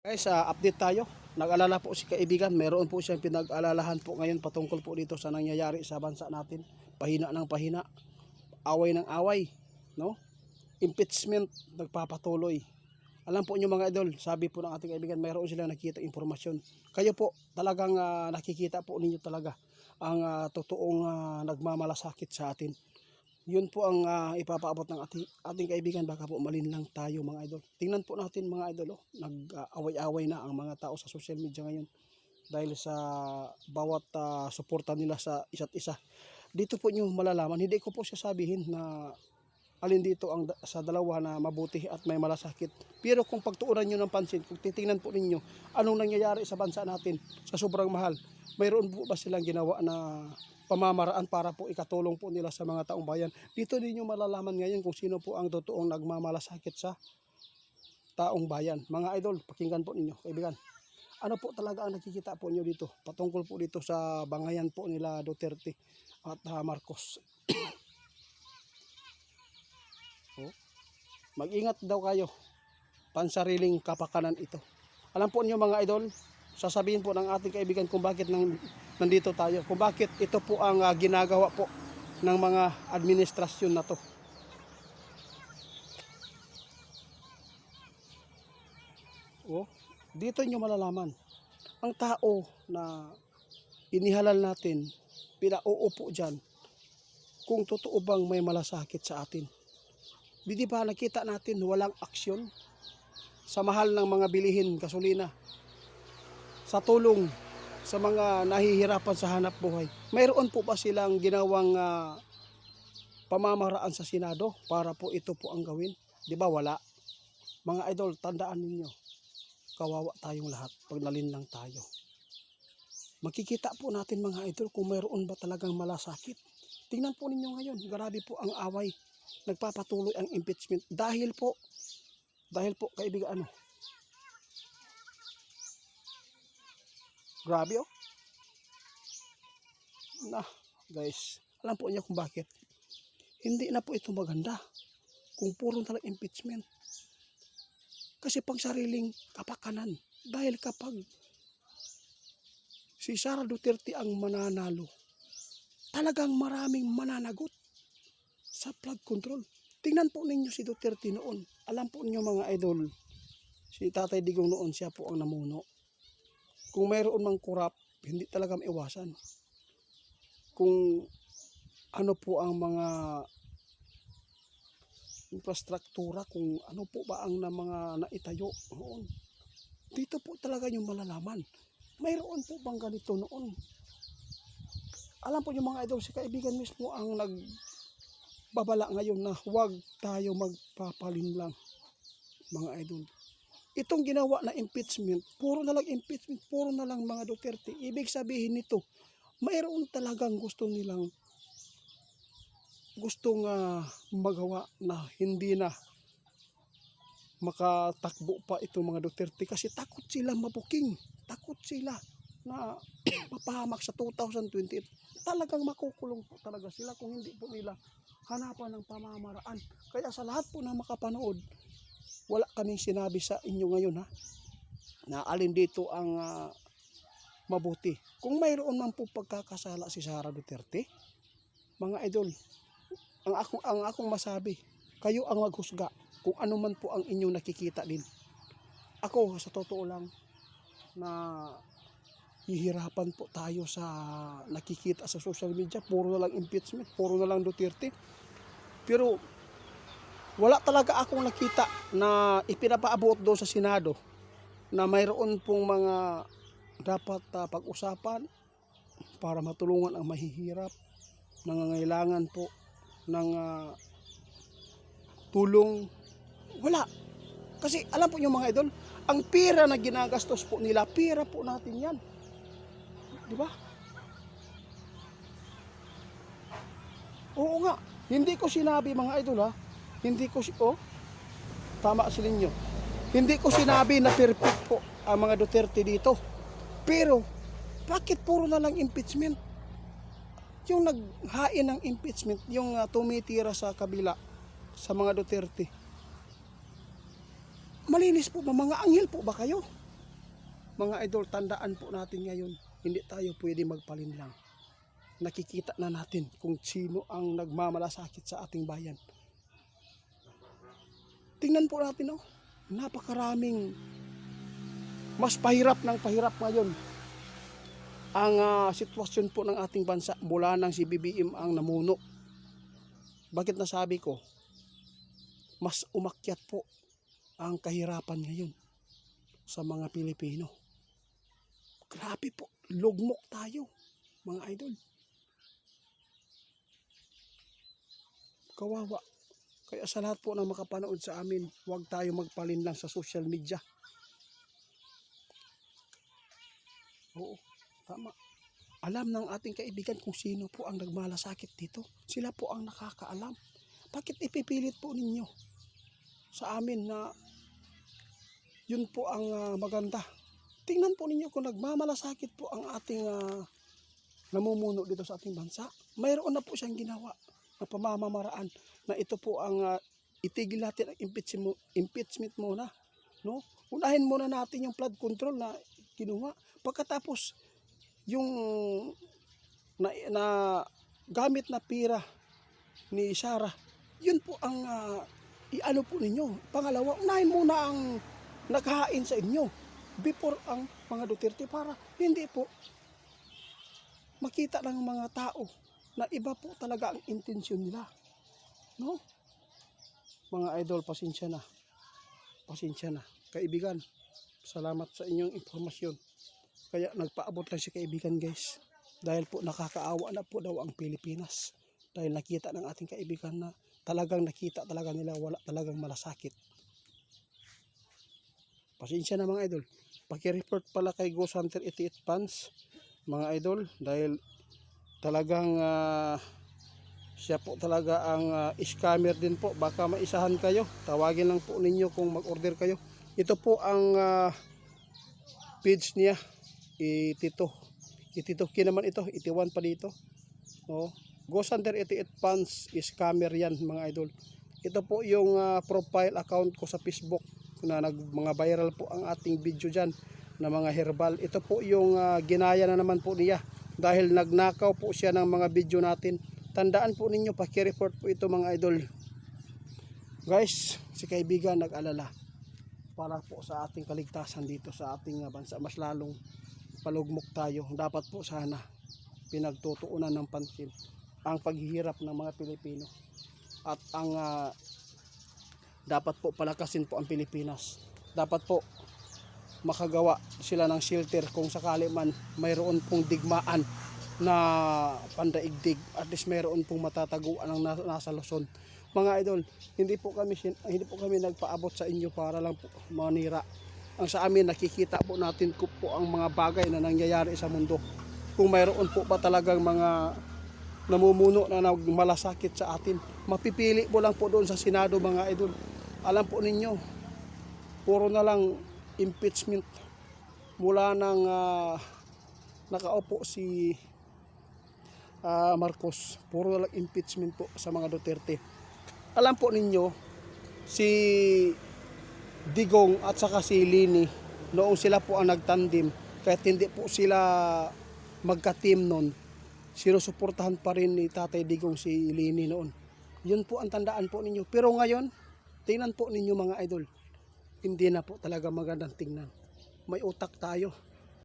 Guys, update tayo. Nag-alala po si kaibigan, meron po siyang pinag-alalahan po ngayon patungkol po dito sa nangyayari sa bansa natin. Pahina ng pahina, away ng away, no? Impeachment nagpapatuloy. Alam po niyo mga idol, sabi po ng ating kaibigan, mayroon silang nakita impormasyon. Kayo po, talagang nakikita po ninyo talaga ang totoong nagmamalasakit sa atin. Yun po ang ipapaabot ng ating kaibigan, baka po malinlang tayo mga idol. Tingnan po natin mga idol, nag-away-away na ang mga tao sa social media ngayon dahil sa bawat suporta nila sa isa't isa. Dito po nyo malalaman, hindi ko po sasabihin na alin dito ang sa dalawa na mabuti at may malasakit. Pero kung pagtuunan nyo ng pansin, kung titingnan po ninyo anong nangyayari sa bansa natin sa sobrang mahal, mayroon po ba silang ginawa na pamamaraan para po ikatulong po nila sa mga taong bayan? Dito ninyo malalaman ngayon kung sino po ang totoong nagmamalasakit sa taong bayan. Mga idol, pakinggan po ninyo, kaibigan. Ano po talaga ang nakikita po nyo dito patungkol po dito sa bangayan po nila Duterte at Marcos? Mag-ingat daw kayo, pansariling kapakanan ito. Alam po niyo mga idol, sasabihin po ng ating kaibigan kung bakit nandito tayo, kung bakit ito po ang ginagawa po ng mga administrasyon na to. Dito nyo malalaman, ang tao na inihalal natin, pinauupo dyan, kung totoo bang may malasakit sa atin. Di ba nakita natin walang aksyon sa mahal ng mga bilihin, gasolina, sa tulong sa mga nahihirapan sa hanap buhay? Mayroon po ba silang ginawang pamamaraan sa Senado para po ito po ang gawin? Di ba wala? Mga idol, tandaan ninyo, kawawa tayong lahat pag nalinlang tayo. Makikita po natin mga idol kung mayroon ba talagang malasakit. Tingnan po ninyo ngayon, grabe po ang away. Nagpapatuloy ang impeachment dahil po kaibigan, grabe guys, alam po niyo kung bakit hindi na po ito maganda kung puro talang impeachment, kasi pang sariling kapakanan. Dahil kapag si Sara Duterte ang mananalo, talagang maraming mananagot sa flood control. Tingnan po ninyo si Duterte noon. Alam po niyo mga idol, si Tatay Digong noon, siya po ang namuno. Kung mayroon mang kurap, hindi talaga maiwasan. Kung ano po ang mga infrastruktura, kung ano po ba ang mga naitayo noon, dito po talaga yung malalaman. Mayroon po bang ganito noon? Alam po yung mga idol, si kaibigan mismo ang nagbabala ngayon na huwag tayo magpapalinlang mga idol. Itong ginawa na impeachment, puro na lang impeachment, puro na lang mga Duterte. Ibig sabihin nito, mayroon talagang gustong magawa na hindi na makatakbo pa itong mga Duterte, kasi takot sila mabuking, takot sila na mapahamak sa 2028. Talagang makukulong po talaga sila kung hindi po nila hanapan ng pamamaraan. Kaya sa lahat po na makapanood, wala kaming sinabi sa inyo ngayon na alin dito ang mabuti. Kung mayroon man po pagkakasala si Sara Duterte, mga idol, ang akong masabi, kayo ang maghusga kung ano man po ang inyong nakikita din. Ako sa totoo lang na hihirapan po tayo sa nakikita sa social media, puro na lang impeachment, puro na lang Duterte. Pero wala talaga akong nakita na ipinapaabot doon sa Senado na mayroon pong mga dapat pag-usapan para matulungan ang mahihirap, nangangailangan po ng tulong. Wala. Kasi alam po nyo mga idol, ang pera na ginagastos po nila, pera po natin yan. Di ba? Oo nga. Hindi ko sinabi mga idol hindi ko tama sila nyo. Hindi ko sinabi na perfect po ang mga Duterte dito. Pero bakit puro na lang impeachment? Yung naghain ng impeachment, yung tumitira sa kabila sa mga Duterte, malinis po ba? Mga anghel po ba kayo? Mga idol, tandaan po natin ngayon, hindi tayo pwede magpalinlang. Nakikita na natin kung sino ang nagmamalasakit sa ating bayan. Tingnan po natin, oh, napakaraming mas pahirap ng pahirap ngayon ang sitwasyon po ng ating bansa mula nang si BBM ang namuno. Bakit nasabi ko? Mas umakyat po ang kahirapan ngayon sa mga Pilipino. Grabe po, lugmok tayo, mga idol. Kawawa. Kaya sa lahat po ng makapanood sa amin, huwag tayo magpalinlang sa social media. Oo, tama. Alam ng ating kaibigan kung sino po ang nagmalasakit dito. Sila po ang nakakaalam. Bakit ipipilit po ninyo sa amin na yun po ang maganda? Tingnan po ninyo kung nagmamalasakit po ang ating namumuno dito sa ating bansa. Mayroon na po siyang ginawa na pamamaraan na ito po ang itigil natin ang impeachment muna. No? Unahin muna natin yung flood control na kinuha. Pagkatapos, yung na gamit na pira ni Sara, yun po ang iano po ninyo. Pangalawa, unahin muna ang naghahain sa inyo before ang mga Duterte para hindi po makita ng mga tao na iba po talaga ang intensyon nila. No? Mga idol, pasensya na. Pasensya na. Kaibigan, salamat sa inyong impormasyon. Kaya nagpaabot lang si kaibigan, guys. Dahil po nakakaawa na po daw ang Pilipinas. Dahil nakita ng ating kaibigan na talagang nakita talaga nila wala talagang malasakit. Pasensya na mga idol. Paki-report pala kay Ghost Hunter 88 fans, mga idol, dahil talagang siya po talaga ang scammer din po. Baka maisahan kayo. Tawagin lang po ninyo kung mag-order kayo. Ito po ang page niya. Itito naman ito, 81 pa dito. Oh, Ghost Hunter 88 fans, scammer yan mga idol. Ito po yung profile account ko sa Facebook na mga viral po ang ating video dyan na mga herbal. Ito po yung ginaya na naman po niya dahil nagnakaw po siya ng mga video natin. Tandaan po ninyo, paki-report po ito mga idol. Guys, si kaibigan nag-alala para po sa ating kaligtasan dito sa ating bansa. Mas lalong palugmok tayo. Dapat po sana pinagtutuunan ng pansin ang paghihirap ng mga Pilipino at ang dapat po palakasin po ang Pilipinas. Dapat po makagawa sila ng shelter kung sakali man mayroon pong digmaan na pandaigdig, at least mayroon pong matataguan ang nasa Luzon. Mga idol, hindi po kami nagpaabot sa inyo para lang po manira. Ang sa amin, nakikita po natin po ang mga bagay na nangyayari sa mundo. Kung mayroon po ba talagang mga namumuno na malasakit sa atin, mapipili po lang po doon sa Senado mga idol. Alam po ninyo, puro na lang impeachment mula nang nakaupo si Marcos. Puro na lang impeachment po sa mga Duterte. Alam po ninyo, si Digong at saka si Lini, noong sila po ang nagtandim, kahit hindi po sila magka-team noon, sinusuportahan pa rin ni Tatay Digong si Lini noon. Yun po ang tandaan po ninyo. Pero ngayon, tingnan po ninyo mga idol, hindi na po talaga magandang tingnan. May utak tayo.